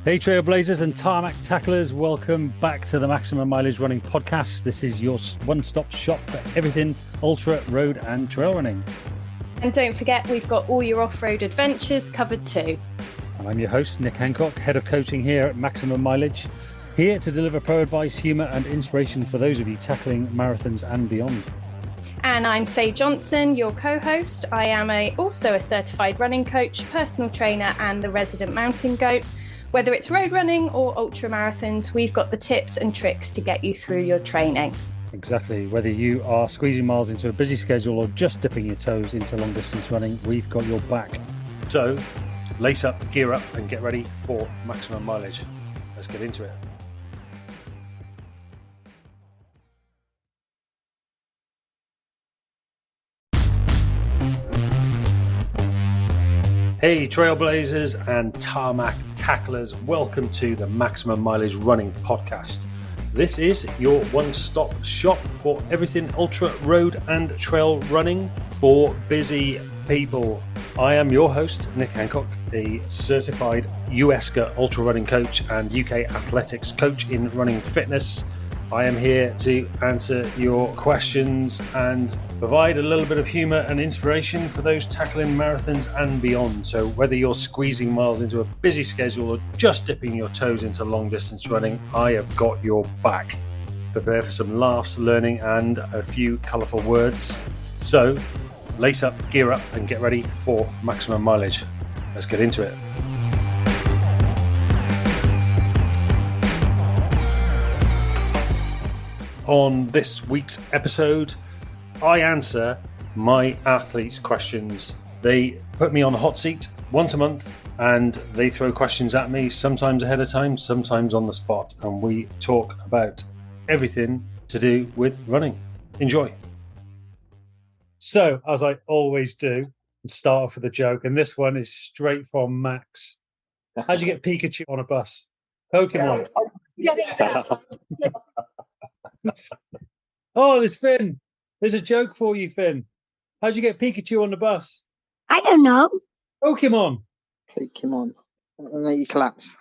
Hey Trailblazers and Tarmac Tacklers, welcome back to the Maximum Mileage Running Podcast. This is your one-stop shop for everything ultra, road and trail running. And don't forget, we've got all your off-road adventures covered too. And I'm your host, Nick Hancock, Head of Coaching here at Maximum Mileage, here to deliver pro advice, humour and inspiration for those of you tackling marathons and beyond. And I'm Faye Johnson, your co-host. I am also a certified running coach, personal trainer and the resident mountain goat. Whether it's road running or ultra marathons, we've got the tips and tricks to get you through your training. Exactly. Whether you are squeezing miles into a busy schedule or just dipping your toes into long distance running, we've got your back. So lace up, gear up and get ready for maximum mileage. Let's get into it. Hey Trailblazers and Tarmac Tacklers, welcome to the Maximum Mileage Running Podcast. This is your one-stop shop for everything ultra, road and trail running for busy people. I am your host, Nick Hancock, a certified USCA ultra running coach and UK athletics coach in running fitness. I am here to answer your questions and provide a little bit of humour and inspiration for those tackling marathons and beyond. So whether you're squeezing miles into a busy schedule or just dipping your toes into long distance running, I have got your back. Prepare for some laughs, learning and a few colourful words. So lace up, gear up and get ready for maximum mileage. Let's get into it. On this week's episode, I answer my athletes' questions. They put me on a hot seat once a month and they throw questions at me, sometimes ahead of time, sometimes on the spot. And we talk about everything to do with running. Enjoy. So, as I always do, start off with a joke. And this one is straight from Max. How'd you get Pikachu on a bus? Pokemon. Oh, there's Finn. There's a joke for you, Finn. How'd you get Pikachu on the bus? I don't know. Pokemon. Pokemon. I'll make you collapse.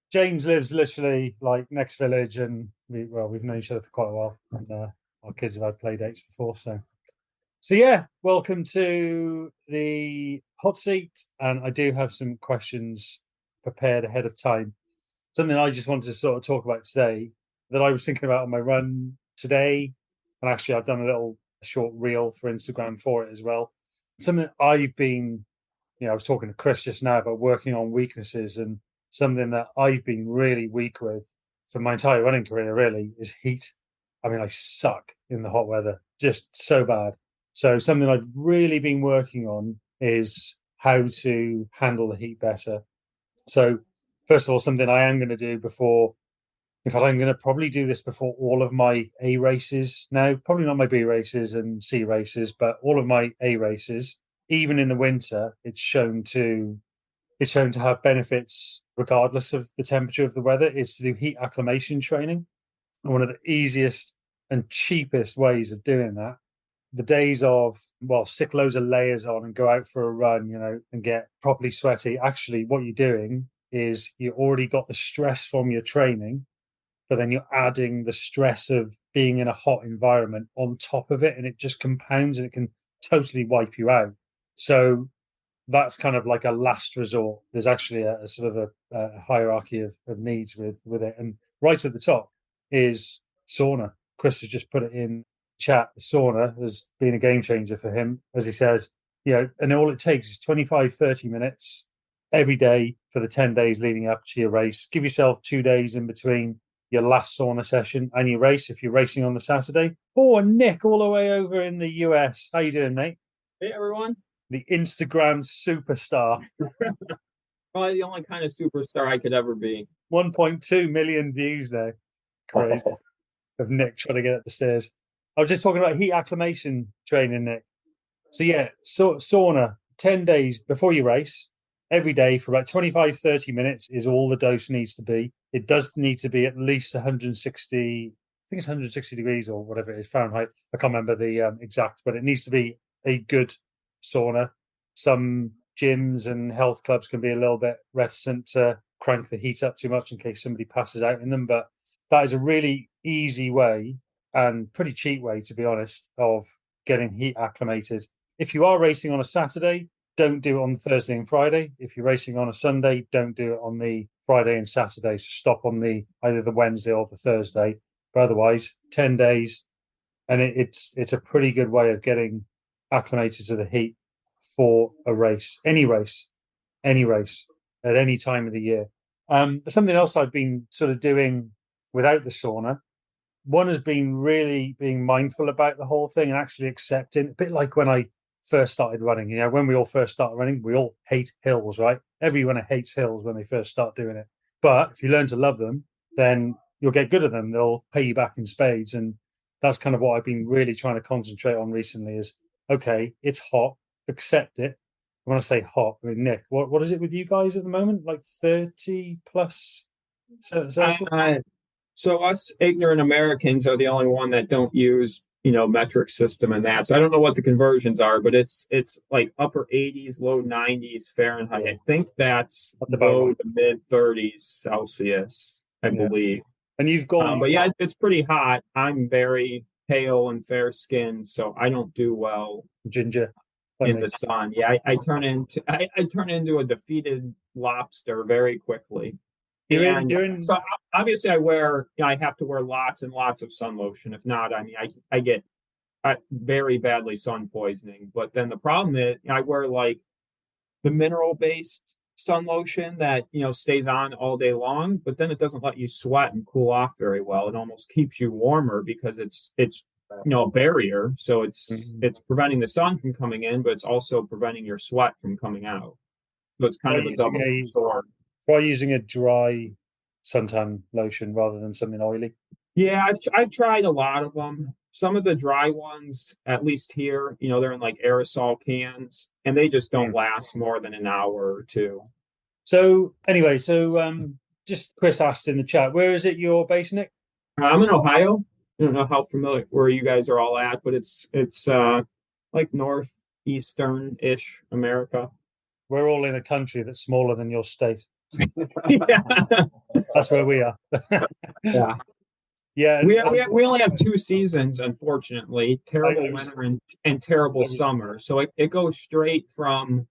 James lives literally like next village, and we've known each other for quite a while. And our kids have had play dates before, so yeah. Welcome to the hot seat, and I do have some questions prepared ahead of time. Something I just wanted to sort of talk about today that I was thinking about on my run today. And actually, I've done a short reel for Instagram for it as well. Something that I've been, I was talking to Chris just now about working on weaknesses, and something that I've been really weak with for my entire running career really is heat. I mean, I suck in the hot weather, just so bad. So something I've really been working on is how to handle the heat better. So first of all, something I am going to do before, in fact, I'm going to probably do this before all of my A races now, probably not my B races and C races, but all of my A races, even in the winter, it's shown to have benefits regardless of the temperature of the weather, is to do heat acclimation training. And one of the easiest and cheapest ways of doing that, the days of, stick loads of layers on and go out for a run, and get properly sweaty. Actually, what you're doing is you already got the stress from your training, but then you're adding the stress of being in a hot environment on top of it, and it just compounds and it can totally wipe you out. So that's kind of like a last resort. There's actually a sort of a hierarchy of needs with it. And right at the top is sauna. Chris has just put it in chat. The sauna has been a game changer for him, as he says, and all it takes is 25, 30 minutes every day for the 10 days leading up to your race. Give yourself 2 days in between your last sauna session and your race if you're racing on the Saturday. Oh, and Nick all the way over in the US. How you doing, mate? Hey, everyone. The Instagram superstar. Probably the only kind of superstar I could ever be. 1.2 million views now. Crazy. Of Nick trying to get up the stairs. I was just talking about heat acclimation training, Nick. So yeah, sauna, 10 days before you race, every day for about 25, 30 minutes is all the dose needs to be. It does need to be at least 160, I think it's 160 degrees or whatever it is, Fahrenheit. I can't remember the exact, but it needs to be a good sauna. Some gyms and health clubs can be a little bit reticent to crank the heat up too much in case somebody passes out in them. But that is a really easy way and pretty cheap way, to be honest, of getting heat acclimated. If you are racing on a Saturday, don't do it on Thursday and Friday. If you're racing on a Sunday, don't do it on the Friday and Saturday. So stop on either the Wednesday or the Thursday. But otherwise, 10 days. And it's a pretty good way of getting acclimated to the heat for a race, any race at any time of the year. Something else I've been sort of doing without the sauna, one has been really being mindful about the whole thing and actually accepting, a bit like when I first started running. You know, when we all first started running, we all hate hills, right? Everyone hates hills when they first start doing it. But if you learn to love them, then you'll get good at them. They'll pay you back in spades. And that's kind of what I've been really trying to concentrate on recently is, okay, it's hot, accept it. When I say hot, I mean, Nick, what is it with you guys at the moment? Like 30 plus Celsius? So us ignorant Americans are the only one that don't use, metric system and that. So I don't know what the conversions are, but it's like upper 80s, low 90s Fahrenheit. I think that's low to mid 30s Celsius, I believe. And you've gone, but yeah, it's pretty hot. I'm very pale and fair skinned, so I don't do well ginger in the sun. Yeah, I turn into a defeated lobster very quickly. So obviously I have to wear lots and lots of sun lotion. If not, I mean, I get very badly sun poisoning. But then the problem is I wear like the mineral based sun lotion that, stays on all day long, but then it doesn't let you sweat and cool off very well. It almost keeps you warmer because it's a barrier. So it's preventing the sun from coming in, but it's also preventing your sweat from coming out. So it's kind of a double sword. Try using a dry suntan lotion rather than something oily. Yeah, I've tried a lot of them. Some of the dry ones, at least here, they're in like aerosol cans, and they just don't last more than an hour or two. So anyway, just Chris asked in the chat, where is it you're based, Nick? I'm in Ohio. I don't know how familiar where you guys are all at, but it's like northeastern-ish America. We're all in a country that's smaller than your state. Yeah. That's where we are. Yeah. Yeah. We only have 2 seasons, unfortunately. Terrible winter and terrible summer. So it goes straight from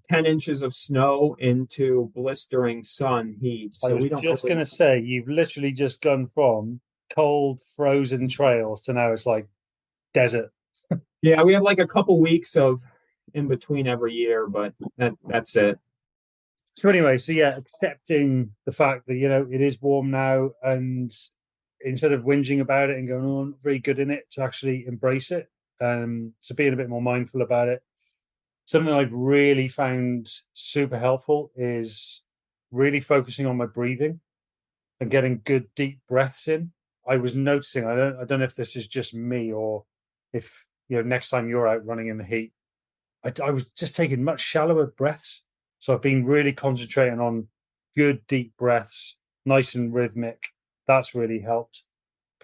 10 inches of snow into blistering sun heat. So I was just going to say, you've literally just gone from cold, frozen trails to now it's like desert. Yeah, we have like a couple weeks of in between every year, but that's it. So anyway, accepting the fact that, it is warm now, and instead of whinging about it and going, oh, I'm not very good in it, to actually embrace it, to being a bit more mindful about it. Something I've really found super helpful is really focusing on my breathing and getting good deep breaths in. I was noticing, I don't know if this is just me or if, next time you're out running in the heat, I was just taking much shallower breaths. So I've been really concentrating on good deep breaths, nice and rhythmic. That's really helped.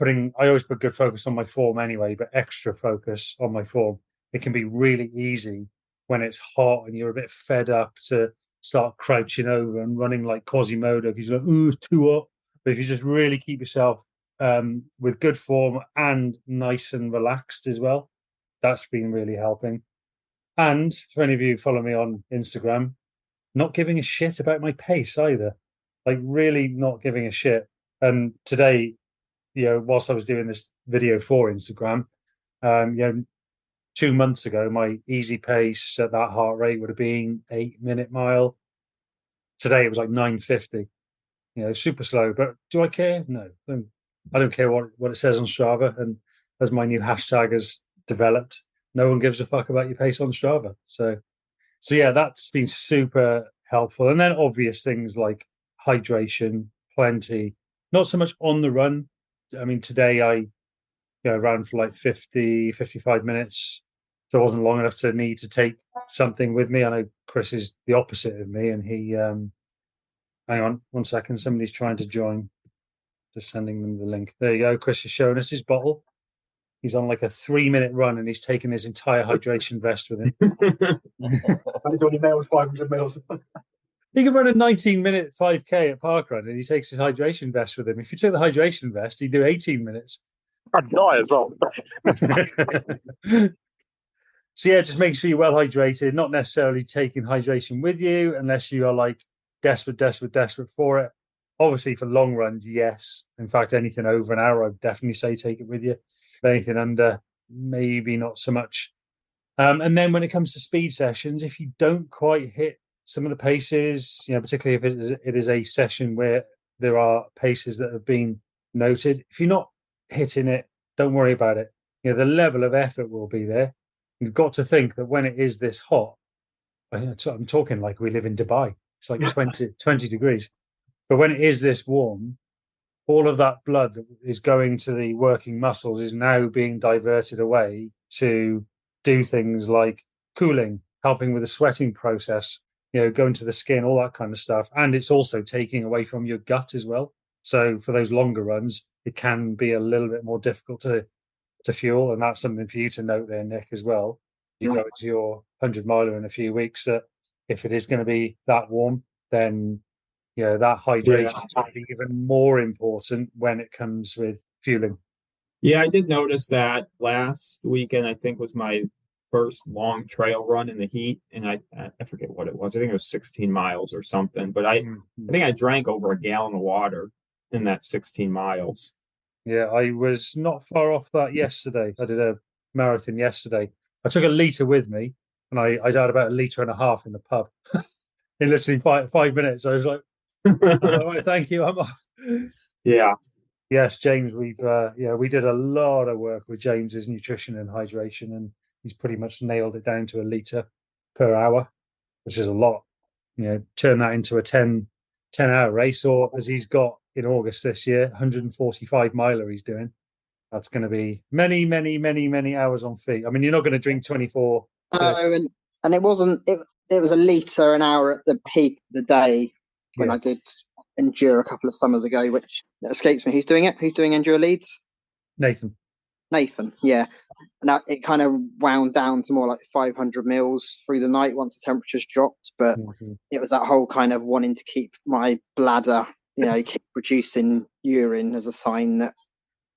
I always put good focus on my form anyway, but extra focus on my form. It can be really easy when it's hot and you're a bit fed up to start crouching over and running like Quasimodo because you're like, oh, it's too hot. But if you just really keep yourself with good form and nice and relaxed as well, that's been really helping. And for any of you who follow me on Instagram, not giving a shit about my pace either. Like really not giving a shit. And today, whilst I was doing this video for Instagram, 2 months ago, my easy pace at that heart rate would have been 8-minute mile. Today it was like 9:50. Super slow. But do I care? No. I don't care what it says on Strava. And as my new hashtag has developed, no one gives a fuck about your pace on Strava. So yeah, that's been super helpful. And then obvious things like hydration, plenty, not so much on the run. I mean, today I ran for like 55 minutes. So it wasn't long enough to need to take something with me. I know Chris is the opposite of me, and he, hang on 1 second. Somebody's trying to join. Just sending them the link. There you go. Chris is showing us his bottle. He's on like a 3-minute run and he's taken his entire hydration vest with him. And he's only nailed 500 mils. He can run a 19-minute 5K at parkrun and he takes his hydration vest with him. If you took the hydration vest, he'd do 18 minutes. I'd die as well. So yeah, just make sure you're well hydrated, not necessarily taking hydration with you unless you are like desperate for it. Obviously for long runs, yes. In fact, anything over an hour, I'd definitely say take it with you. But anything under, maybe not so much. And then when it comes to speed sessions, if you don't quite hit some of the paces, particularly if it is a session where there are paces that have been noted, if you're not hitting it, don't worry about it. The level of effort will be there. You've got to think that when it is this hot, I'm talking like we live in Dubai. It's like 20 degrees. But when it is this warm, all of that blood that is going to the working muscles is now being diverted away to do things like cooling, helping with the sweating process, going to the skin, all that kind of stuff. And it's also taking away from your gut as well. So for those longer runs, it can be a little bit more difficult to fuel. And that's something for you to note there, Nick, as well. You go into your 100-miler in a few weeks, that if it is going to be that warm, then that hydration is going to be even more important when it comes with fueling. Yeah, I did notice that last weekend. I think was my first long trail run in the heat, and I forget what it was. I think it was 16 miles or something. But I think I drank over a gallon of water in that 16 miles. Yeah, I was not far off that yesterday. I did a marathon yesterday. I took a litre with me, and I had about 1.5 litres in the pub. In literally 5 minutes, I was like, "All right, thank you, I'm off." Yeah. Yes, James, we did a lot of work with James's nutrition and hydration, and he's pretty much nailed it down to 1 litre per hour, which is a lot. Turn that into a 10-hour race, or as he's got in August this year, 145 miler he's doing. That's going to be many, many, many, many hours on feet. I mean, you're not going to drink 24. And it wasn't. It was 1 litre an hour at the peak of the day when I did endure a couple of summers ago, which escapes me. Who's doing it? Who's doing endure leads? Nathan, yeah. Now it kind of wound down to more like 500 mils through the night once the temperatures dropped, but it was that whole kind of wanting to keep my bladder, keep producing urine as a sign that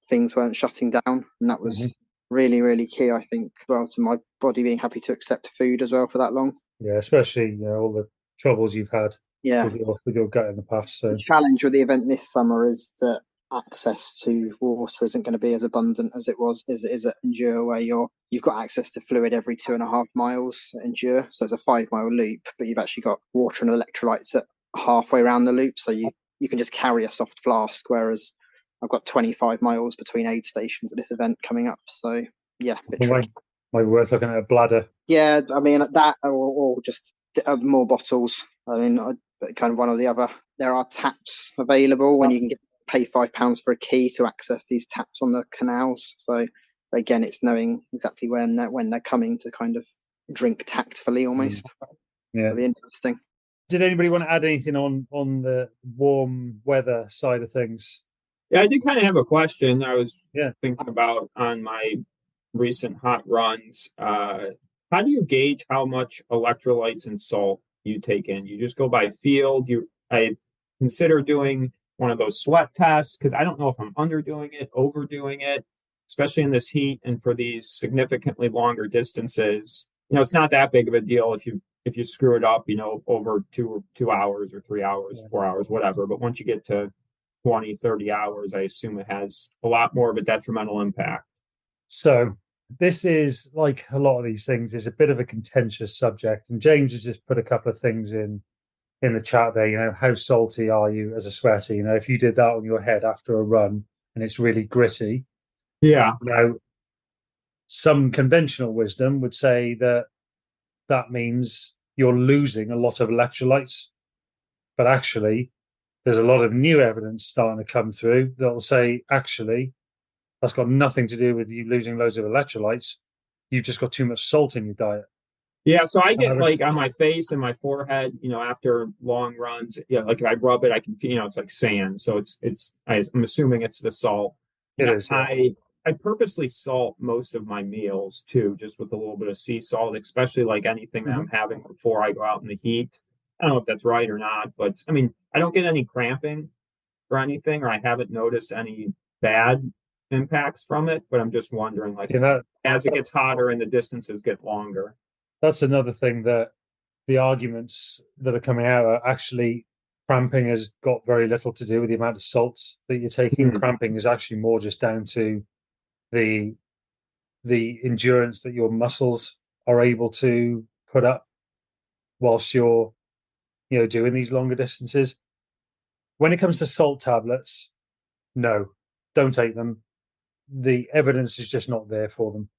things weren't shutting down, and that was really, really key, I think, well, to my body being happy to accept food as well for that long. Yeah, especially all the troubles you've had with your gut in the past. So the challenge with the event this summer is that access to water isn't going to be as abundant as it is at Endure, where you've got access to fluid every 2.5 miles at Endure. So it's a 5-mile loop, but you've actually got water and electrolytes at halfway around the loop. So you can just carry a soft flask, whereas I've got 25 miles between aid stations at this event coming up. So yeah, a bit tricky. Might be worth looking at a bladder. Yeah, I mean that, or just more bottles. I mean, kind of one or the other. There are taps available when you can pay £5 for a key to access these taps on the canals. So again, it's knowing exactly when they're coming to kind of drink tactfully almost. Yeah, it'll be interesting. Did anybody want to add anything on the warm weather side of things? Yeah, I did kind of have a question. I was thinking about on my recent hot runs. How do you gauge how much electrolytes and salt you take in? You just go by field. I consider doing one of those sweat tests because I don't know if I'm underdoing it, overdoing it, especially in this heat and for these significantly longer distances. It's not that big of a deal if you screw it up, over 2 hours or 3 hours, 4 hours, whatever. But once you get to 20, 30 hours, I assume it has a lot more of a detrimental impact. So this is, like a lot of these things, is a bit of a contentious subject. And James has just put a couple of things in the chat there. How salty are you as a sweater? If you did that on your head after a run and it's really gritty. Yeah. Some conventional wisdom would say that means you're losing a lot of electrolytes. But actually, there's a lot of new evidence starting to come through that will say, actually, that's got nothing to do with you losing loads of electrolytes. You've just got too much salt in your diet. Yeah, so I get on my face and my forehead, after long runs, like if I rub it, I can feel, it's like sand. So I'm assuming it's the salt. It is. I I purposely salt most of my meals too, just with a little bit of sea salt, especially like anything that I'm having before I go out in the heat. I don't know if that's right or not, but I mean, I don't get any cramping or anything, or I haven't noticed any bad impacts from it, but I'm just wondering, like, as it gets hotter and the distances get longer. That's another thing, that the arguments that are coming out are actually cramping has got very little to do with the amount of salts that you're taking. Cramping is actually more just down to the endurance that your muscles are able to put up whilst you're doing these longer distances. When it comes to salt tablets, no, don't take them. The evidence is just not there for them.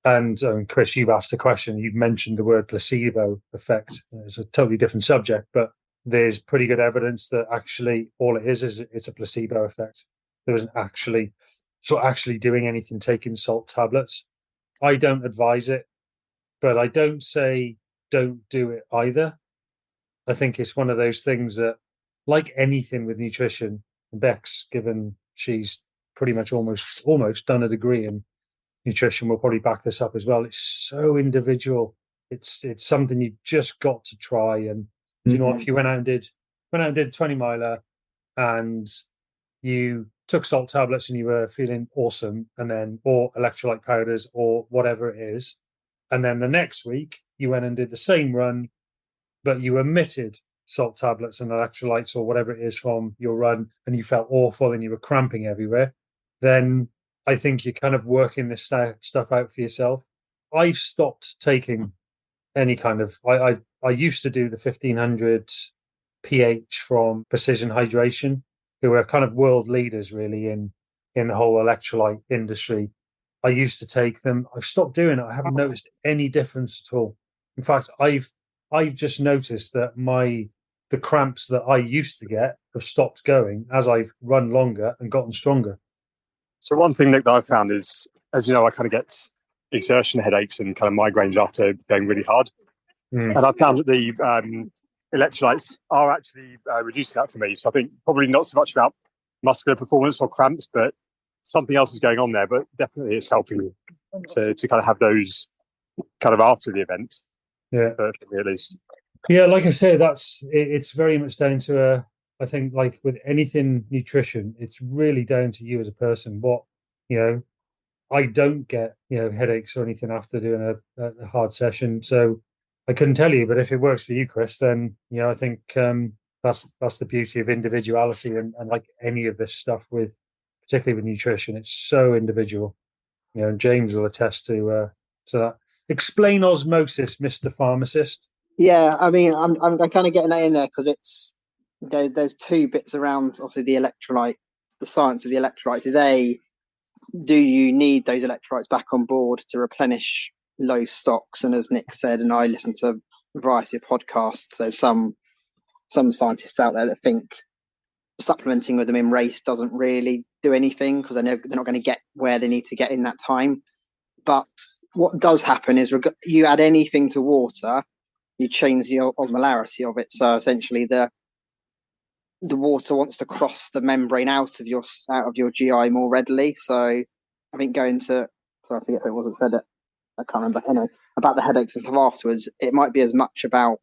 And Chris, you've asked the question, you've mentioned the word placebo effect. It's a totally different subject, but there's pretty good evidence that actually all it is it's a placebo effect. There isn't actually doing anything taking salt tablets. I don't advise it, but I don't say don't do it either. I think it's one of those things that, like anything with nutrition, Beck's, given she's pretty much almost done a degree in nutrition, will probably back this up as well. It's so individual. It's something you've just got to try. And you know, if you went out and did a 20 miler and you took salt tablets and you were feeling awesome, and then, or electrolyte powders or whatever it is, and then the next week you went and did the same run, but you omitted salt tablets and electrolytes or whatever it is from your run, and you felt awful and you were cramping everywhere, then I think you're kind of working this stuff out for yourself. I've stopped taking any kind of, I used to do the 1500 pH from Precision Hydration, who are kind of world leaders really in the whole electrolyte industry. I used to take them. I've stopped doing it. I haven't noticed any difference at all. In fact, I've just noticed that the cramps that I used to get have stopped going as I've run longer and gotten stronger. So one thing, Nick, that I've found is, as you know, I kind of get exertion headaches and kind of migraines after going really hard. And I found that the electrolytes are actually reducing that for me. So I think probably not so much about muscular performance or cramps, but something else is going on there. But definitely it's helping to kind of have those kind of after the event. Yeah. For me at least. Yeah, like I say, it's very much down to I think, like with anything nutrition, it's really down to you as a person. What, I don't get, headaches or anything after doing a hard session. So I couldn't tell you, but if it works for you, Chris, then, I think that's the beauty of individuality and like any of this stuff particularly with nutrition, it's so individual. And James will attest to that. Explain osmosis, Mr. Pharmacist. Yeah, I mean, I'm kind of getting that in there because there's two bits around. Obviously, the science of the electrolytes is do you need those electrolytes back on board to replenish low stocks? And as Nick said, and I listen to a variety of podcasts, there's some scientists out there that think supplementing with them in race doesn't really do anything because they're not going to get where they need to get in that time. But what does happen is you add anything to water, you change the osmolarity of it. So essentially, the water wants to cross the membrane out of your GI more readily. So I think I forget if it wasn't said it. I can't remember. Anyway, about the headaches and stuff afterwards, it might be as much about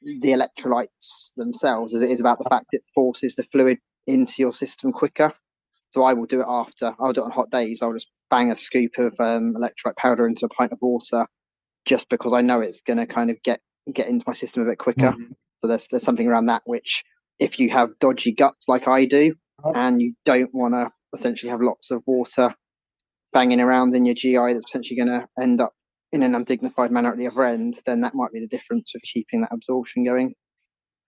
the electrolytes themselves as it is about the fact it forces the fluid into your system quicker. So I will do it after. I'll do it on hot days. I'll just bang a scoop of electrolyte powder into a pint of water, just because I know it's going to kind of get into my system a bit quicker. So there's something around that which, if you have dodgy gut like I do, and you don't want to essentially have lots of water banging around in your GI that's potentially going to end up in an undignified manner at the other end, then that might be the difference of keeping that absorption going.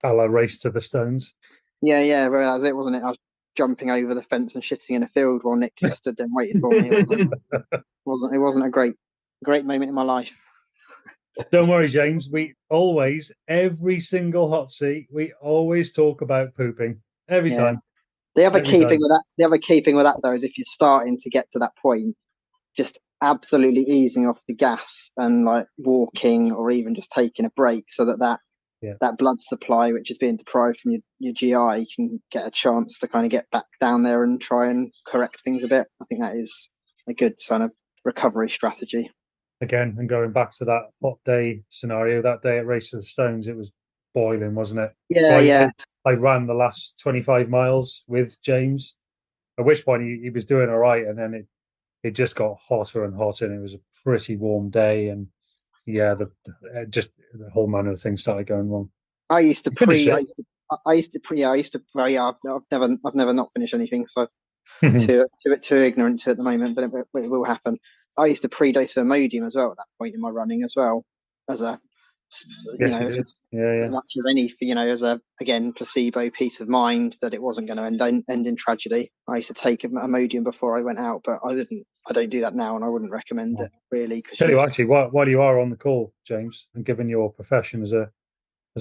A la Race to the Stones. Yeah, well, that was it, wasn't it? I was jumping over the fence and shitting in a field while Nick just stood there waiting for me. It wasn't a great moment in my life. Don't worry, James. Every single hot seat, we always talk about pooping every time. The other key thing with that though is if you're starting to get to that point, just absolutely easing off the gas and like walking or even just taking a break, so that blood supply which is being deprived from your GI can get a chance to kind of get back down there and try and correct things a bit. I think that is a good kind of recovery strategy. Again, and going back to that hot day scenario, that day at Race to the Stones, it was boiling, wasn't it? Yeah, I ran the last 25 miles with James, at which point he was doing all right, and then it just got hotter and hotter, and it was a pretty warm day, and yeah, the whole manner of things started going wrong. I've never not finished anything, so I'm too ignorant to at the moment, but it will happen. I used to pre-dose Imodium as well at that point in my running as well, as a as much as any, as a, again, placebo, peace of mind that it wasn't going to end in tragedy. I used to take Imodium before I went out, but I don't do that now, and I wouldn't recommend it really. Tell you actually, while you are on the call, James, and given your profession as a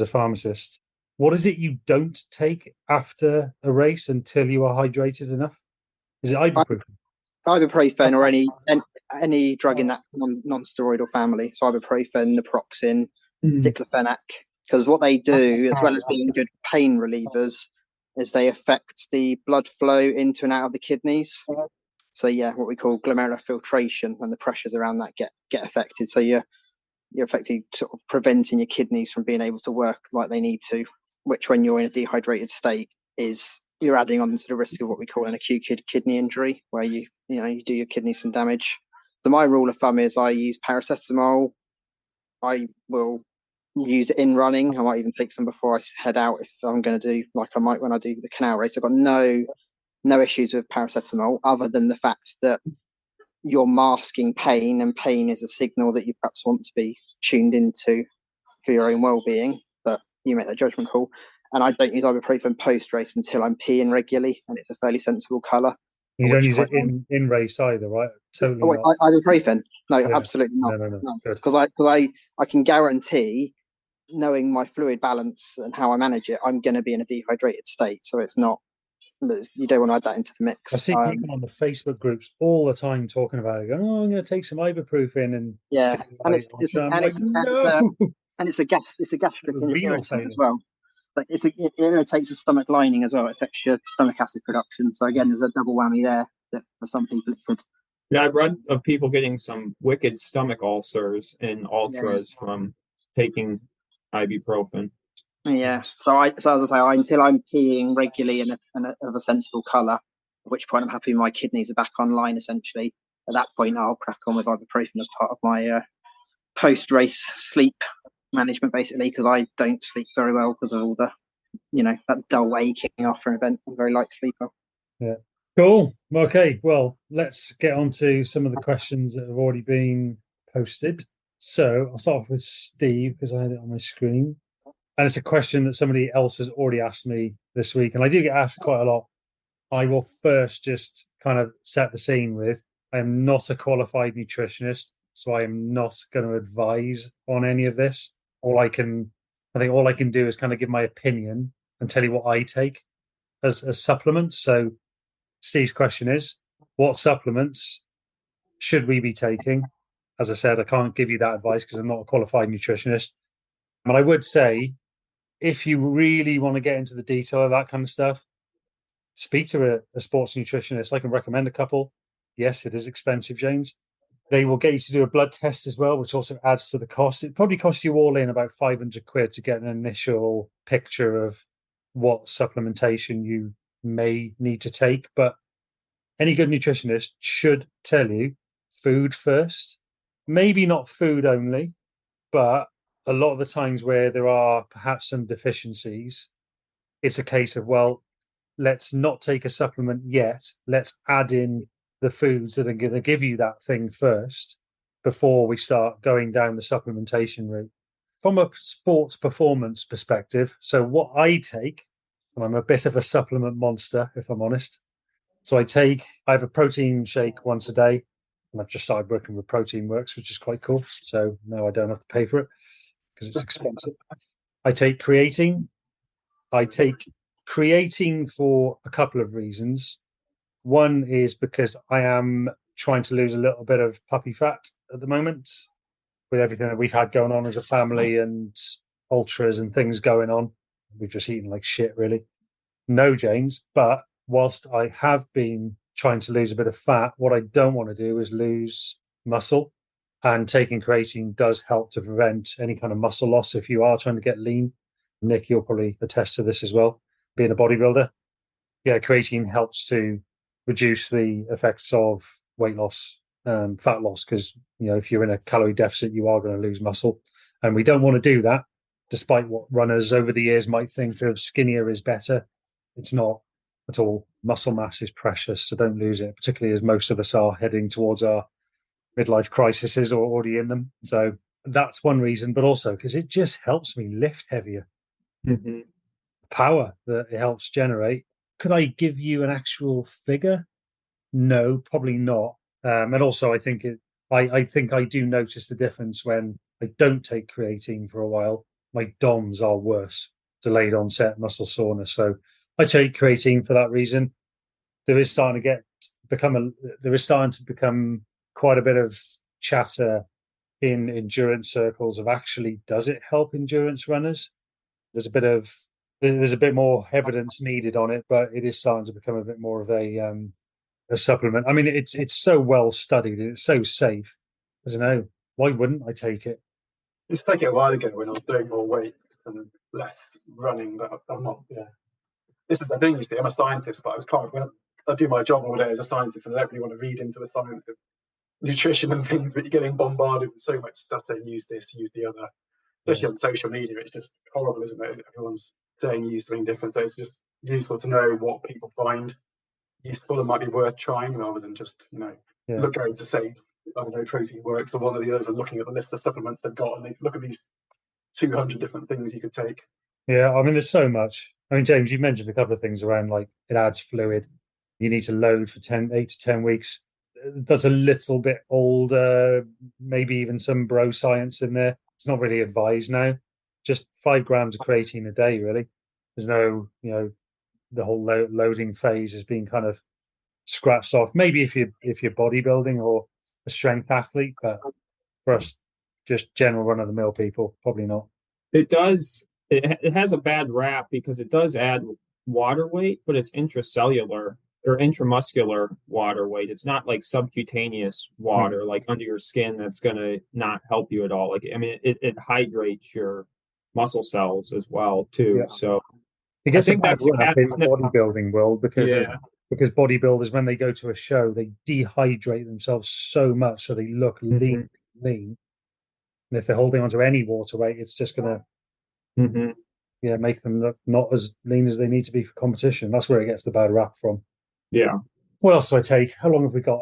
pharmacist, what is it you don't take after a race until you are hydrated enough? Is it ibuprofen? Ibuprofen or any drug in that non-steroidal family. So ibuprofen, naproxen, diclofenac. Because what they do, as well as being good pain relievers, is they affect the blood flow into and out of the kidneys. So yeah, what we call glomerular filtration, and the pressures around that get affected. So you're effectively sort of preventing your kidneys from being able to work like they need to, which when you're in a dehydrated state you're adding on to the risk of what we call an acute kidney injury, where you do your kidneys some damage. So my rule of thumb is I use paracetamol. I will use it in running. I might even take some before I head out if I'm going to do, like I might when I do the canal race. I've got no issues with paracetamol, other than the fact that you're masking pain, and pain is a signal that you perhaps want to be tuned into for your own well-being, but you make that judgment call. And I don't use ibuprofen post-race until I'm peeing regularly, and it's a fairly sensible colour. You don't use it in race either, right? Totally. Ibuprofen? No, yeah. Absolutely not. No. Because I can guarantee, knowing my fluid balance and how I manage it, I'm going to be in a dehydrated state. So it's not. You don't want to add that into the mix. I see people on the Facebook groups all the time talking about it, going, "Oh, I'm going to take some ibuprofen," and it's a gastric irritant as well. But it irritates the stomach lining as well. It affects your stomach acid production. So again, there's a double whammy there that for some people it could. Yeah, I've read of people getting some wicked stomach ulcers in ultras from taking ibuprofen. Yeah. So as I say, until I'm peeing regularly and of a sensible colour, at which point I'm happy my kidneys are back online. Essentially, at that point, I'll crack on with ibuprofen as part of my post-race sleep management, basically, because I don't sleep very well because of all the, that dull waking after an event. I'm a very light sleeper. Yeah. Cool. Okay. Well, let's get on to some of the questions that have already been posted. So I'll start off with Steve because I had it on my screen. And it's a question that somebody else has already asked me this week. And I do get asked quite a lot. I will first just kind of set the scene with, I am not a qualified nutritionist, so I am not going to advise on any of this. I think all I can do is kind of give my opinion and tell you what I take as supplements. So Steve's question is, what supplements should we be taking? As I said, I can't give you that advice because I'm not a qualified nutritionist. But I would say, if you really want to get into the detail of that kind of stuff, speak to a sports nutritionist. I can recommend a couple. Yes, it is expensive, James. They will get you to do a blood test as well, which also adds to the cost. It probably costs you all in about 500 quid to get an initial picture of what supplementation you may need to take. But any good nutritionist should tell you food first. Maybe not food only, but a lot of the times where there are perhaps some deficiencies, it's a case of, well, let's not take a supplement yet. Let's add in the foods that are going to give you that thing first before we start going down the supplementation route. From a sports performance perspective, so what I take, and I'm a bit of a supplement monster, if I'm honest. So I have a protein shake once a day, and I've just started working with Protein Works, which is quite cool. So now I don't have to pay for it because it's expensive. I take creatine. I take creatine for a couple of reasons. One is because I am trying to lose a little bit of puppy fat at the moment with everything that we've had going on as a family and ultras and things going on. We've just eaten like shit, really. No, James, but whilst I have been trying to lose a bit of fat. What I don't want to do is lose muscle. And taking creatine does help to prevent any kind of muscle loss if you are trying to get lean. Nick, you'll probably attest to this as well, being a bodybuilder. Yeah, creatine helps to reduce the effects of weight loss, fat loss, because if you're in a calorie deficit, you are going to lose muscle. And we don't want to do that, despite what runners over the years might think of skinnier is better. It's not at all. Muscle mass is precious, so don't lose it, particularly as most of us are heading towards our midlife crises or already in them. So that's one reason, but also because it just helps me lift heavier. Mm-hmm. Power that it helps generate. Could I give you an actual figure? No, probably not. And also, I think I think I do notice the difference when I don't take creatine for a while. My DOMs are worse, delayed onset muscle soreness. So I take creatine for that reason. There is starting to become quite a bit of chatter in endurance circles of actually, does it help endurance runners? There's a bit more evidence needed on it, but it is starting to become a bit more of a supplement. I mean, it's so well studied and it's so safe. I don't know, why wouldn't I take it? I used to take it a while ago when I was doing more weight and less running, but I'm not. Yeah, this is the thing. You see, I'm a scientist, but when I do my job all day as a scientist, and I don't really want to read into the science of nutrition and things, but you're getting bombarded with so much stuff saying use this, use the other, especially on social media. It's just horrible, isn't it? Everyone's saying use something different, so it's just useful to know what people find useful and might be worth trying, rather than just going to say, I don't know, protein works or one of the others, and looking at the list of supplements they've got, and they look at these 200 different things you could take. Yeah, I mean, there's so much. I mean, James, you mentioned a couple of things around, like it adds fluid. You need to load for 8 to 10 weeks. That's a little bit older, maybe even some bro science in there. It's not really advised now. Just 5 grams of creatine a day, really. There's no, the whole loading phase has been kind of scratched off. Maybe if you're bodybuilding or a strength athlete, but for us, just general run of the mill people, probably not. It does. It has a bad rap because it does add water weight, but it's intracellular or intramuscular water weight. It's not like subcutaneous water, like under your skin, that's going to not help you at all. Like, I mean, it hydrates your muscle cells as well too. Yeah. So I guess that's in the bodybuilding world because bodybuilders, when they go to a show, they dehydrate themselves so much so they look lean. And if they're holding onto any water weight, it's just going to make them look not as lean as they need to be for competition. That's where it gets the bad rap from. Yeah. What else do I take? How long have we got?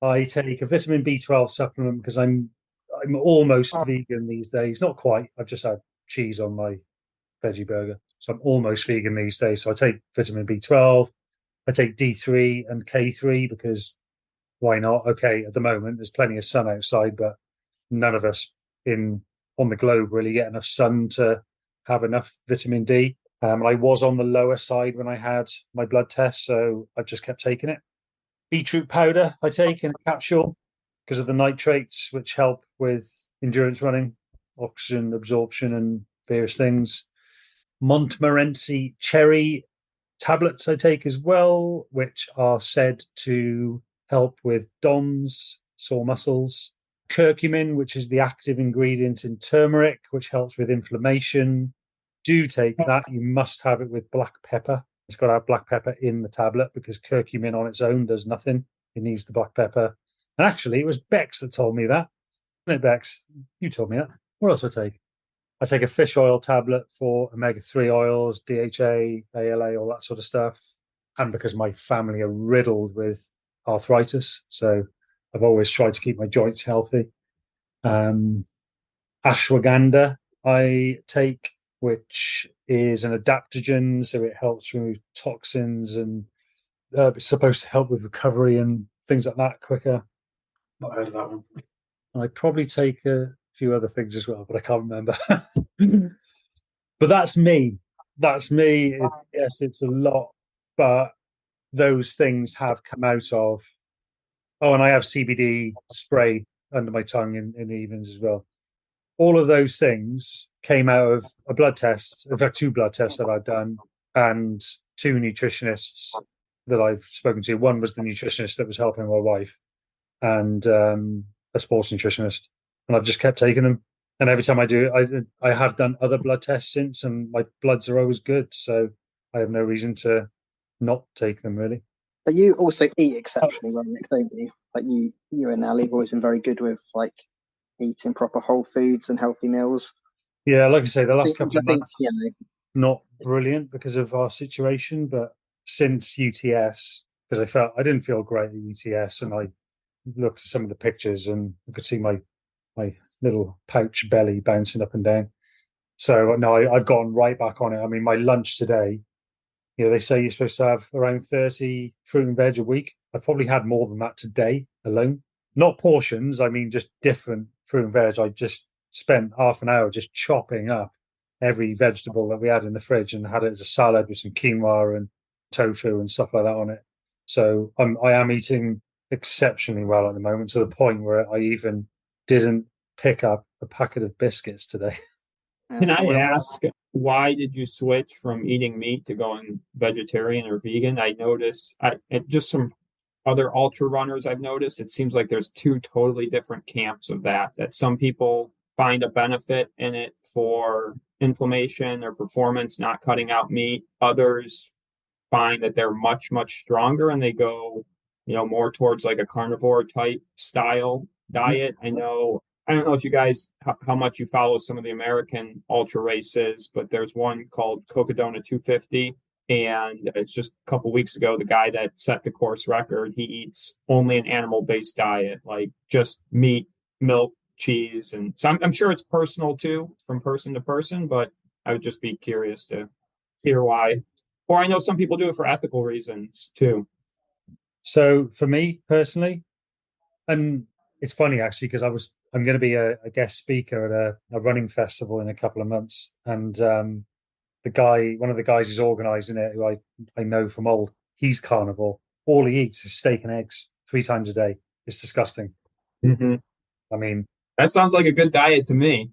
I take a vitamin B12 supplement because I'm almost vegan these days. Not quite. I've just had cheese on my veggie burger. So I'm almost vegan these days. So I take vitamin B12. I take D3 and K3 because why not? Okay, at the moment, there's plenty of sun outside, but none of us on the globe really get enough sun to have enough vitamin D. I was on the lower side when I had my blood test, so I just kept taking it. Beetroot powder I take in a capsule because of the nitrates, which help with endurance running, oxygen absorption and various things. Montmorency cherry tablets I take as well, which are said to help with DOMS, sore muscles. Curcumin, which is the active ingredient in turmeric, which helps with inflammation. Do take that. You must have it with black pepper. It's got to have black pepper in the tablet because curcumin on its own does nothing. It needs the black pepper. And actually, it was Bex that told me that. Isn't it, Bex? You told me that. What else do I take? I take a fish oil tablet for omega-3 oils, DHA, ALA, all that sort of stuff. And because my family are riddled with arthritis, so I've always tried to keep my joints healthy. Ashwagandha I take, which is an adaptogen, so it helps remove toxins and it's supposed to help with recovery and things like that quicker. Not heard of that one. I probably take a few other things as well, but I can't remember. But that's me. That's me. Yes, it's a lot, but those things have come out of. Oh, and I have CBD spray under my tongue in the evenings as well. All of those things came out of a blood test. In fact, 2 blood tests that I've done and 2 nutritionists that I've spoken to. One was the nutritionist that was helping my wife, and a sports nutritionist, and I've just kept taking them. And every time I do it, I have done other blood tests since, and my bloods are always good. So I have no reason to not take them, really. But you also eat exceptionally well, Nick, don't you? Like you and Ali have always been very good with like eating proper whole foods and healthy meals. Yeah, like I say, the last couple of months, you know, not brilliant because of our situation, but since UTS, because I didn't feel great at UTS, and I looked at some of the pictures and I could see my little pouch belly bouncing up and down. So no, I've gone right back on it. I mean, my lunch today, they say you're supposed to have around 30 fruit and veg a week. I've probably had more than that today alone. Not portions, I mean just different fruit and veg. I just spent half an hour just chopping up every vegetable that we had in the fridge and had it as a salad with some quinoa and tofu and stuff like that on it. So I am eating exceptionally well at the moment, to the point where I even didn't pick up a packet of biscuits today. Can I ask, why did you switch from eating meat to going vegetarian or vegan? I noticed, just some other ultra runners I've noticed, it seems like there's two totally different camps of that some people find a benefit in it for inflammation or performance, not cutting out meat. Others find that they're much, much stronger and they go, more towards like a carnivore type style diet. I don't know if you guys, how much you follow some of the American ultra races, but there's one called Cocodona 250. And it's just a couple weeks ago, the guy that set the course record, he eats only an animal-based diet, like just meat, milk, cheese. And so I'm sure it's personal too, from person to person, but I would just be curious to hear why. Or I know some people do it for ethical reasons too. So for me personally, and it's funny actually, because I'm going to be a guest speaker at a running festival in a couple of months, and one of the guys who's organising it, who I know from old, he's carnivore. All he eats is steak and eggs 3 times a day. It's disgusting. Mm-hmm. I mean, that sounds like a good diet to me.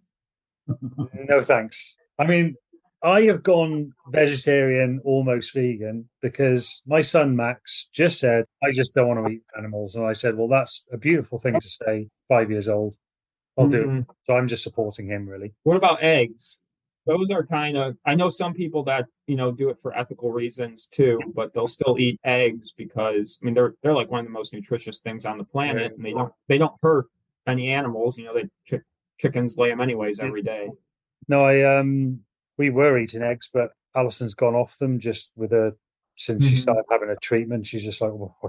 No thanks. I mean, I have gone vegetarian, almost vegan, because my son Max just said, I just don't want to eat animals. And I said, well, that's a beautiful thing to say, 5 years old. I'll do it. So I'm just supporting him, really. What about eggs? Those are I know some people that, do it for ethical reasons too, but they'll still eat eggs because, I mean, they're like one of the most nutritious things on the planet, and they don't hurt any animals. Chickens lay them anyways every day. No, we were eating eggs, but Alison's gone off them since she started having a treatment. She's just like, well, I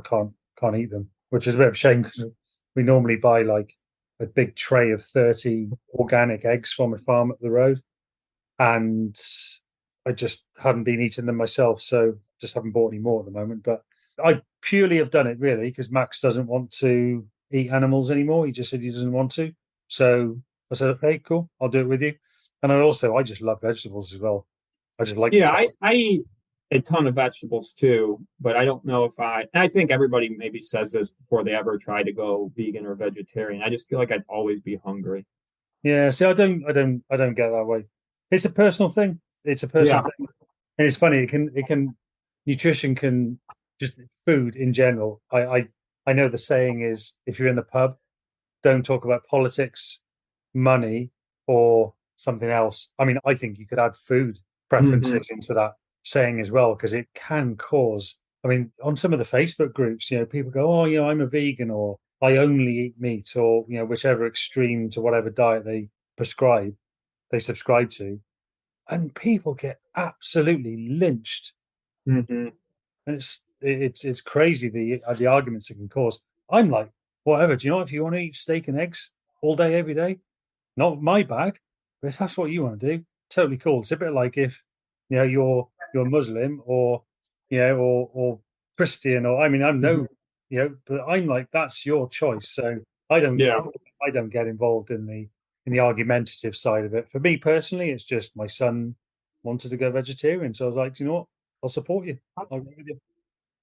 can't eat them, which is a bit of a shame, because we normally buy like a big tray of 30 organic eggs from a farm up the road. And I just hadn't been eating them myself, so just haven't bought any more at the moment. But I purely have done it really because Max doesn't want to eat animals anymore. He just said he doesn't want to. So I said, okay, cool, I'll do it with you. And I just love vegetables as well. I just like. Yeah, I eat a ton of vegetables too, but I don't know if I think everybody maybe says this before they ever try to go vegan or vegetarian. I just feel like I'd always be hungry. Yeah, see, I don't get that way. It's a personal thing. It's a personal thing. And it's funny, nutrition can, just food in general. I know the saying is, if you're in the pub, don't talk about politics, money, or something else. I mean, I think you could add food preferences into that saying as well, because it can cause, I mean, on some of the Facebook groups, people go, oh, I'm a vegan, or I only eat meat, or, whichever extreme to whatever diet they subscribe to, and people get absolutely lynched. And it's crazy the arguments it can cause. I'm like, whatever. Do you know what? If you want to eat steak and eggs all day, every day, not my bag. But if that's what you want to do, totally cool. It's a bit like if you're Muslim or or Christian, or I mean, I'm no, but I'm like, that's your choice. So I don't get involved in the argumentative side of it. For me personally, it's just my son wanted to go vegetarian, so I was like, you know what, I'll support you. I'll go with you.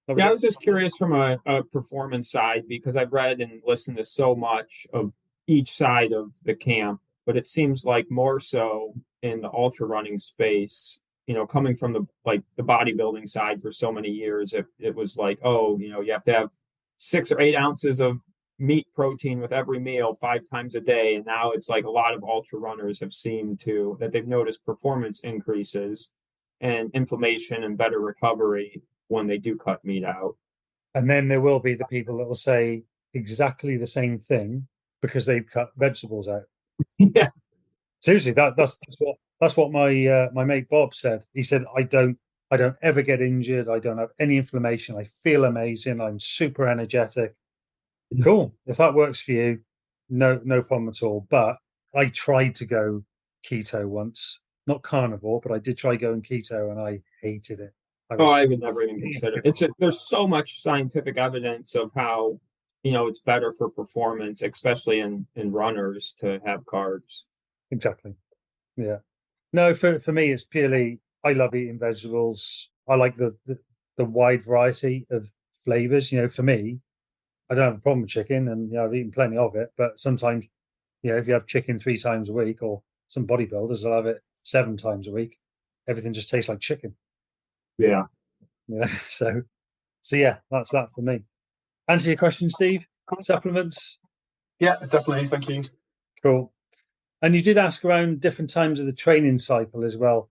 I was just curious from a performance side, because I've read and listened to so much of each side of the camp, but it seems like more so in the ultra running space, coming from the bodybuilding side for so many years, it was like, oh, you have to have 6 or 8 ounces of meat protein with every meal 5 times a day. And now it's like a lot of ultra runners have seemed that they've noticed performance increases and inflammation and better recovery when they do cut meat out. And then there will be the people that will say exactly the same thing because they've cut vegetables out. Yeah. Seriously, that's what my mate Bob said. He said, I don't ever get injured. I don't have any inflammation. I feel amazing. I'm super energetic. Cool. If that works for you, no problem at all. But I tried to go keto once, not carnivore, but I did try going keto and I hated it. I would never even consider it. There's so much scientific evidence of how, it's better for performance, especially in runners, to have carbs. Exactly. Yeah. No, for me, it's purely, I love eating vegetables. I like the wide variety of flavors. For me, I don't have a problem with chicken, and I've eaten plenty of it. But sometimes, if you have chicken 3 times a week, or some bodybuilders will have it 7 times a week, everything just tastes like chicken. Yeah. So yeah, that's that for me. Answer your question, Steve. Supplements? Yeah, definitely. Thank you. Cool. And you did ask around different times of the training cycle as well.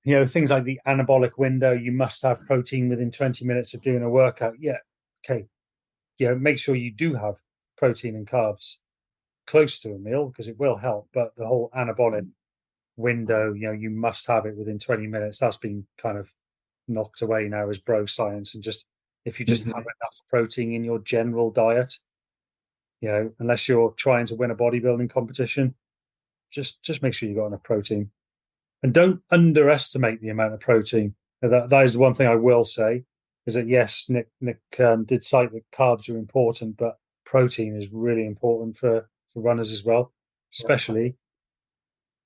Things like the anabolic window, you must have protein within 20 minutes of doing a workout. Yeah. Okay. Make sure you do have protein and carbs close to a meal because it will help. But the whole anabolic window, you must have it within 20 minutes. That's been kind of knocked away now as bro science. And just, if you just have enough protein in your general diet, unless you're trying to win a bodybuilding competition, just make sure you got enough protein, and don't underestimate the amount of protein. That is the one thing I will say, is that yes, Nick did cite that carbs are important, but protein is really important for runners as well, especially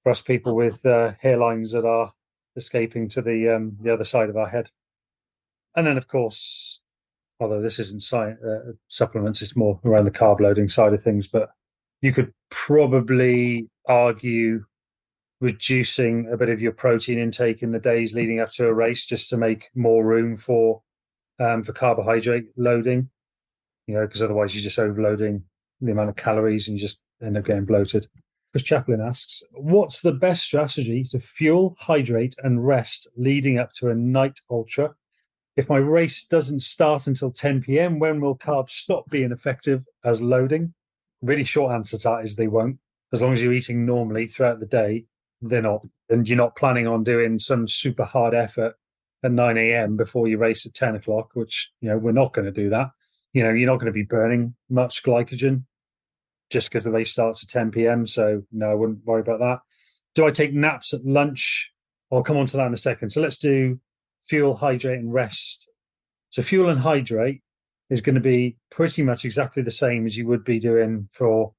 for us people with hairlines that are escaping to the other side of our head. And then, of course, although this isn't supplements, it's more around the carb loading side of things, but you could probably argue reducing a bit of your protein intake in the days leading up to a race just to make more room for carbohydrate loading, because otherwise you're just overloading the amount of calories and you just end up getting bloated. Chris Chaplin asks, what's the best strategy to fuel, hydrate and rest leading up to a night ultra? If my race doesn't start until 10 p.m, when will carbs stop being effective as loading? Really short answer to that is they won't. As long as you're eating normally throughout the day, they're not. And you're not planning on doing some super hard effort at 9 a.m. before you race at 10 o'clock, which, we're not going to do that. You're not going to be burning much glycogen just because the race starts at 10 p.m. So no, I wouldn't worry about that. Do I take naps at lunch? I'll come on to that in a second. So let's do fuel, hydrate and rest. So fuel and hydrate is going to be pretty much exactly the same as you would be doing for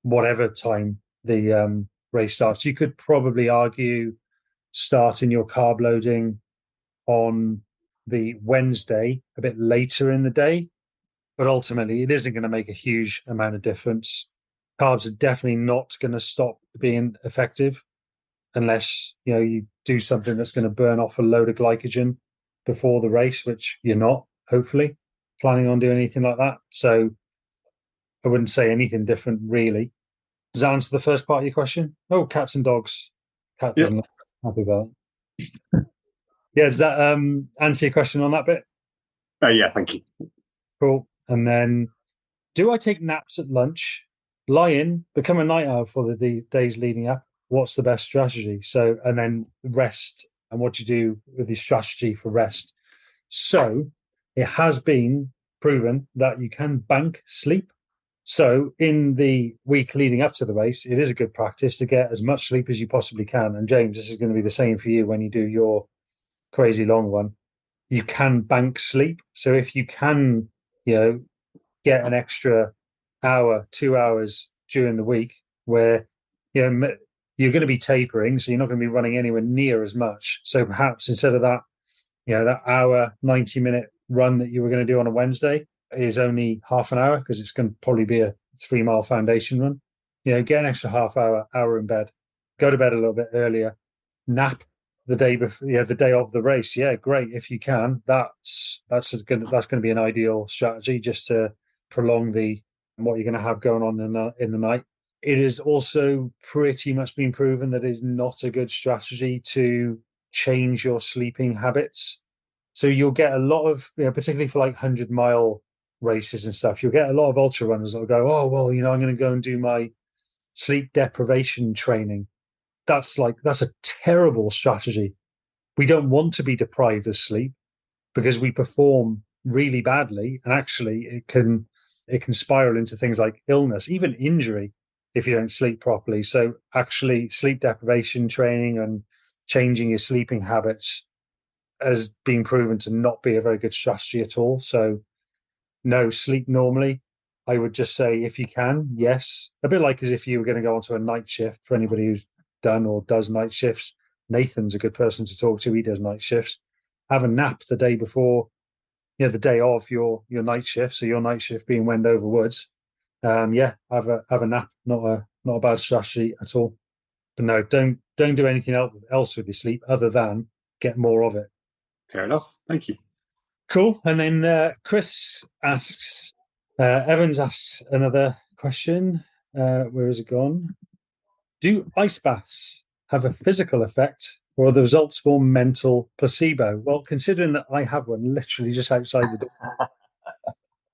whatever time the race starts. You could probably argue starting your carb loading on the Wednesday a bit later in the day, but ultimately it isn't going to make a huge amount of difference. Carbs are definitely not going to stop being effective unless you do something that's going to burn off a load of glycogen before the race, which you're not, hopefully, planning on doing anything like that. So I wouldn't say anything different, really. Does that answer the first part of your question? Oh, cats and dogs. Cat doesn't look happy about it. Yeah, does that answer your question on that bit? Yeah, thank you. Cool. And then, do I take naps at lunch? Lie in, become a night owl for the days leading up. What's the best strategy? So, and then rest and what you do with your strategy for rest. So, it has been proven that you can bank sleep. So, in the week leading up to the race, it is a good practice to get as much sleep as you possibly can. And James, this is going to be the same for you when you do your crazy long one. You can bank sleep. So, if you can, get an extra hour, 2 hours during the week where, you're going to be tapering, so you're not going to be running anywhere near as much. So perhaps instead of that, that hour, 90-minute run that you were going to do on a Wednesday is only half an hour because it's going to probably be a 3-mile foundation run. Get an extra half hour in bed, go to bed a little bit earlier, nap the day before, the day of the race. Yeah, great. If you can, that's going to be an ideal strategy, just to prolong what you're going to have going on in the night. It is also pretty much been proven that it is not a good strategy to change your sleeping habits. So you'll get a lot of, particularly for like 100-mile races and stuff, you'll get a lot of ultra runners that'll go, oh, well, I'm going to go and do my sleep deprivation training. That's a terrible strategy. We don't want to be deprived of sleep because we perform really badly, and actually it can spiral into things like illness, even injury, if you don't sleep properly. So actually sleep deprivation training and changing your sleeping habits has been proven to not be a very good strategy at all. So no, sleep normally. I would just say, if you can, yes. A bit like as if you were going to go onto a night shift. For anybody who's done or does night shifts, Nathan's a good person to talk to. He does night shifts. Have a nap the day before, the day of your night shift. So your night shift being Wendover Woods. Have a nap. Not a bad strategy at all. But no, don't do anything else with your sleep other than get more of it. Fair enough. Thank you. Cool. And then Chris asks, Evans asks another question. Where has it gone? Do ice baths have a physical effect, or are the results more mental placebo? Well, considering that I have one literally just outside the door,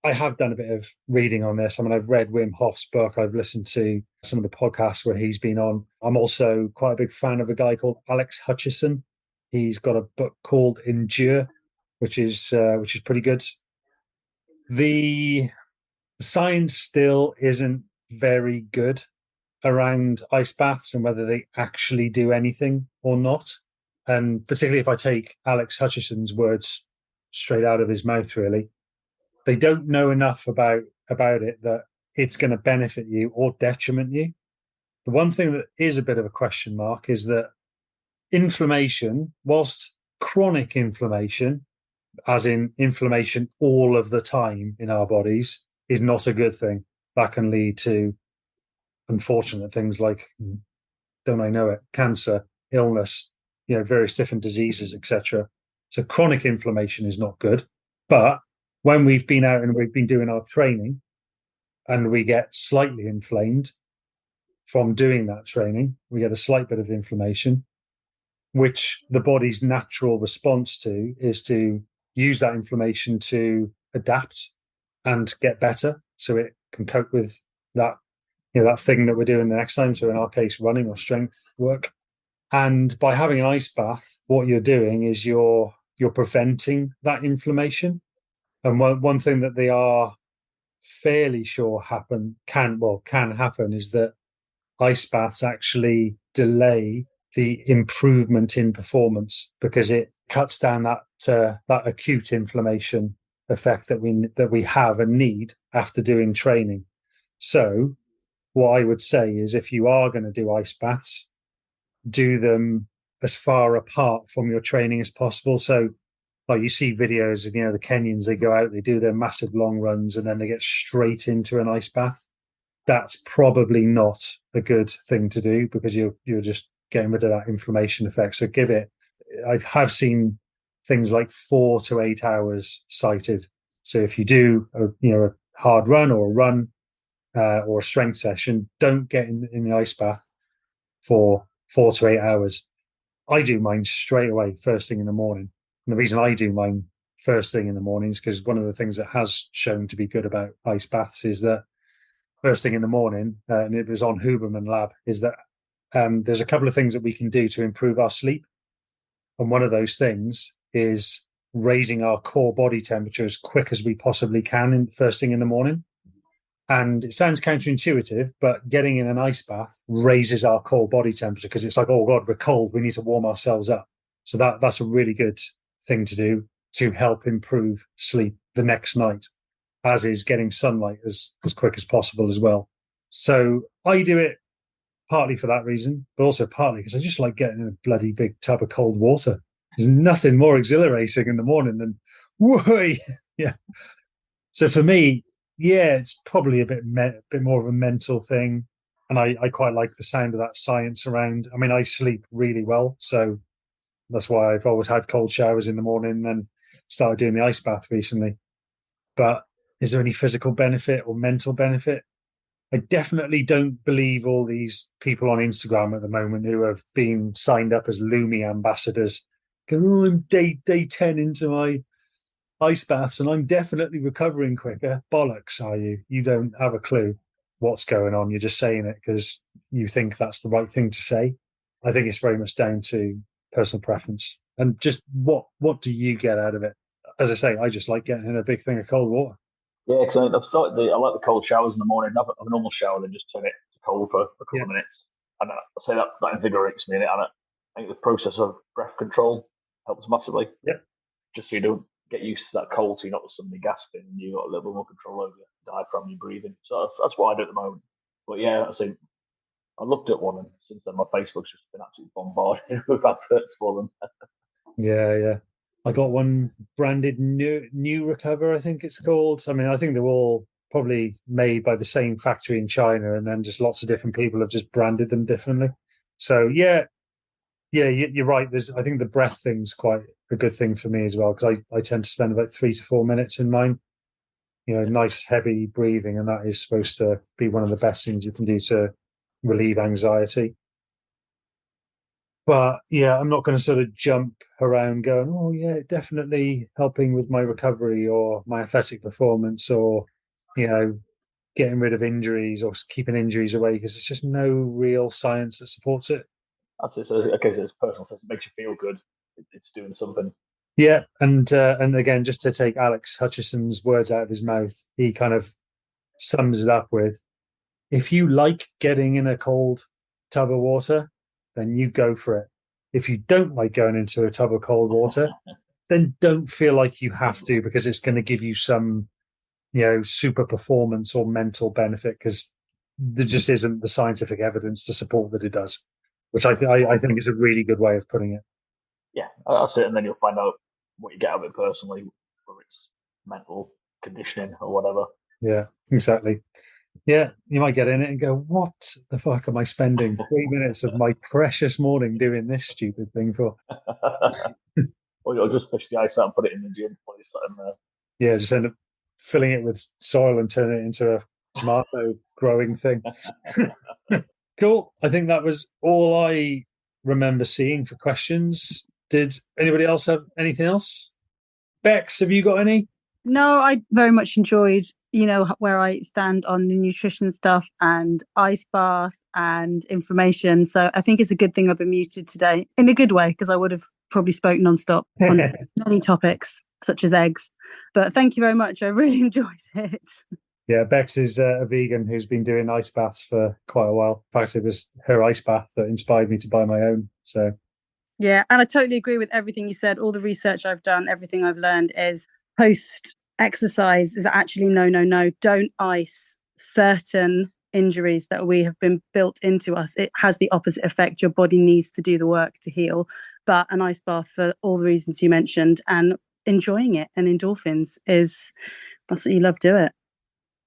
I have done a bit of reading on this. I mean, I've read Wim Hof's book. I've listened to some of the podcasts where he's been on. I'm also quite a big fan of a guy called Alex Hutchison. He's got a book called Endure, which is pretty good. The science still isn't very good around ice baths and whether they actually do anything or not. And particularly if I take Alex Hutchison's words straight out of his mouth, really, they don't know enough about it that it's going to benefit you or detriment you. The one thing that is a bit of a question mark is that inflammation, whilst chronic inflammation, as in inflammation all of the time in our bodies, is not a good thing. That can lead to unfortunate things like, don't I know it, cancer, illness, various different diseases, etc. So chronic inflammation is not good. But when we've been out and we've been doing our training and we get slightly inflamed from doing that training, we get a slight bit of inflammation, which the body's natural response to is to use that inflammation to adapt and get better so it can cope with that, that thing that we're doing the next time. So in our case, running or strength work. And by having an ice bath, what you're doing is you're preventing that inflammation. And one thing that they are fairly sure can happen is that ice baths actually delay the improvement in performance because it cuts down that acute inflammation effect that we have and need after doing training. So what I would say is, if you are going to do ice baths, do them as far apart from your training as possible. So like you see videos of, the Kenyans, they go out, they do their massive long runs and then they get straight into an ice bath. That's probably not a good thing to do because you're just getting rid of that inflammation effect. So I have seen things like 4 to 8 hours cited. So if you do a hard run or a run or a strength session, don't get in the ice bath for 4 to 8 hours. I do mine straight away, first thing in the morning. And the reason I do mine first thing in the morning is because one of the things that has shown to be good about ice baths is that first thing in the morning, and it was on Huberman Lab, is that there's a couple of things that we can do to improve our sleep. And one of those things is raising our core body temperature as quick as we possibly can first thing in the morning. And it sounds counterintuitive, but getting in an ice bath raises our core body temperature because it's like, oh God, we're cold. We need to warm ourselves up. So that's a really good thing to do to help improve sleep the next night, as is getting sunlight as quick as possible as well. So I do it partly for that reason, but also partly because I just like getting in a bloody big tub of cold water. There's nothing more exhilarating in the morning than, whoo, yeah. So for me, yeah, it's probably a bit more of a mental thing. And I quite like the sound of that science around. I mean, I sleep really well. So That's why I've always had cold showers in the morning and then started doing the ice bath recently. But is there any physical benefit or mental benefit? I definitely don't believe all these people on Instagram at the moment who have been signed up as Lumi ambassadors. Going, oh, I'm day 10 into my ice baths and I'm definitely recovering quicker. Bollocks, are you? You don't have a clue what's going on. You're just saying it because you think that's the right thing to say. I think it's very much down to personal preference and just what do you get out of it? As I say, I just like getting in a big thing of cold water. Yeah, because I like the cold showers in the morning. Have a normal shower, then just turn it to cold for a couple of minutes, and I say that invigorates me. And I think the process of breath control helps massively. Yeah, just so you don't get used to that cold, so you're not suddenly gasping, and you've got a little bit more control over your diaphragm, your breathing. So that's what I do at the moment. But yeah, I looked at one, and since then my Facebook's just been absolutely bombarded with adverts for them. Yeah. I got one branded new Recover, I think it's called. I mean, I think they're all probably made by the same factory in China, and then just lots of different people have just branded them differently. So yeah, you're right. I think the breath thing's quite a good thing for me as well, because I tend to spend about 3 to 4 minutes in mine. Nice heavy breathing, and that is supposed to be one of the best things you can do to relieve anxiety. But yeah, I'm not going to sort of jump around going, oh yeah, definitely helping with my recovery or my athletic performance or, getting rid of injuries or keeping injuries away, because there's just no real science that supports it. That's it. So, okay, so it's personal sense. It makes you feel good. It's doing something. Yeah, and again, just to take Alex Hutchison's words out of his mouth, he kind of sums it up with, if you like getting in a cold tub of water, then you go for it. If you don't like going into a tub of cold water, then don't feel like you have to, because it's going to give you some, super performance or mental benefit, because there just isn't the scientific evidence to support that it does, which I think is a really good way of putting it. Yeah, that's it. And then you'll find out what you get out of it personally, whether it's mental conditioning or whatever. Yeah, exactly. Yeah, you might get in it and go, what the fuck am I spending 3 minutes of my precious morning doing this stupid thing for? Or you'll just push the ice out and put it in the gym. Yeah, just end up filling it with soil and turn it into a tomato growing thing. Cool. I think that was all I remember seeing for questions. Did anybody else have anything else? Bex, have you got any? No, I very much enjoyed, where I stand on the nutrition stuff and ice bath and information. So I think it's a good thing I've been muted today, in a good way, because I would have probably spoke nonstop on many topics, such as eggs. But thank you very much. I really enjoyed it. Yeah, Bex is a vegan who's been doing ice baths for quite a while. In fact, it was her ice bath that inspired me to buy my own. So, yeah, and I totally agree with everything you said. All the research I've done, everything I've learned is post-exercise is actually no, don't ice certain injuries that we have been built into us. It has the opposite effect. Your body needs to do the work to heal. But an ice bath, for all the reasons you mentioned, and enjoying it and endorphins that's what you love, do it.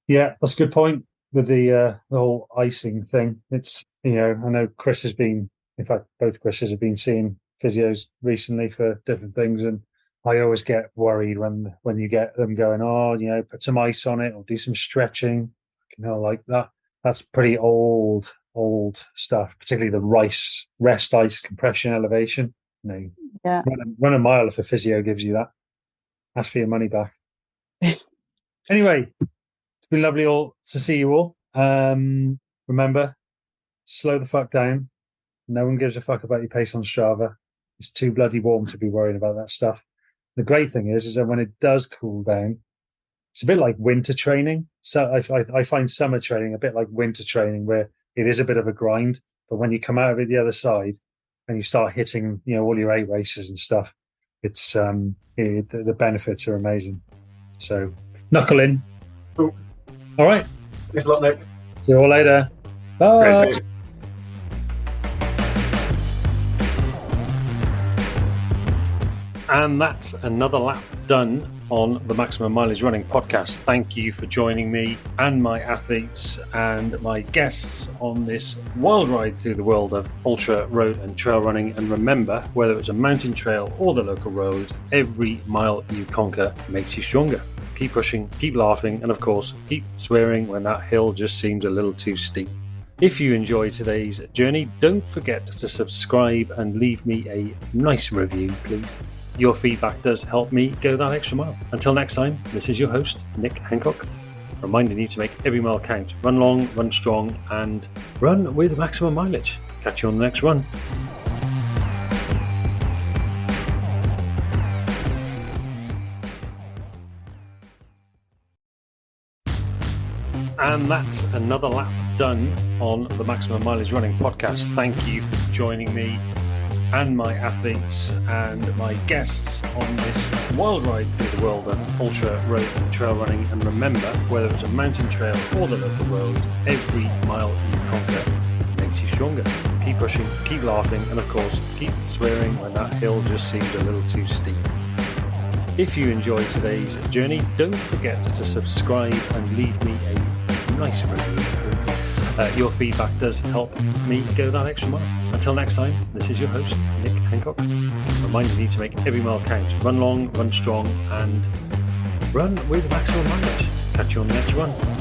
Yeah, that's a good point with the whole icing thing. It's, I know Chris has been, in fact, both Chris's have been seeing physios recently for different things, and I always get worried when you get them going, put some ice on it or do some stretching, like that. That's pretty old stuff, particularly the rest ice compression elevation. Yeah. Run a mile if a physio gives you that. Ask for your money back. Anyway, it's been lovely to see you all. Remember, slow the fuck down. No one gives a fuck about your pace on Strava. It's too bloody warm to be worrying about that stuff. The great thing is that when it does cool down, it's a bit like winter training. So I find summer training a bit like winter training, where it is a bit of a grind, but when you come out of it the other side and you start hitting, all your A races and stuff, it's the benefits are amazing. So knuckle in. Cool. All right. Thanks a lot, Nick. See you all later. Bye. Great. And that's another lap done on the Maximum Mileage Running podcast. Thank you for joining me and my athletes and my guests on this wild ride through the world of ultra, road and trail running. And remember, whether it's a mountain trail or the local road, every mile you conquer makes you stronger. Keep pushing, keep laughing, and of course, keep swearing when that hill just seems a little too steep. If you enjoyed today's journey, don't forget to subscribe and leave me a nice review, please. Your feedback does help me go that extra mile. Until next time, this is your host, Nick Hancock, reminding you to make every mile count. Run long, run strong, and run with maximum mileage. Catch you on the next run. And that's another lap done on the Maximum Mileage Running podcast. Thank you for joining me and my athletes and my guests on this wild ride through the world of ultra, road and trail running. And remember, whether it's a mountain trail or the local road, every mile you conquer makes you stronger. Keep pushing, keep laughing, and of course, keep swearing when that hill just seems a little too steep. If you enjoyed today's journey, don't forget to subscribe and leave me a nice review, please. Your feedback does help me go that extra mile. Until next time, this is your host, Nick Hancock, reminding you to make every mile count. Run long, run strong, and run with maximum mileage. Catch you on the next run.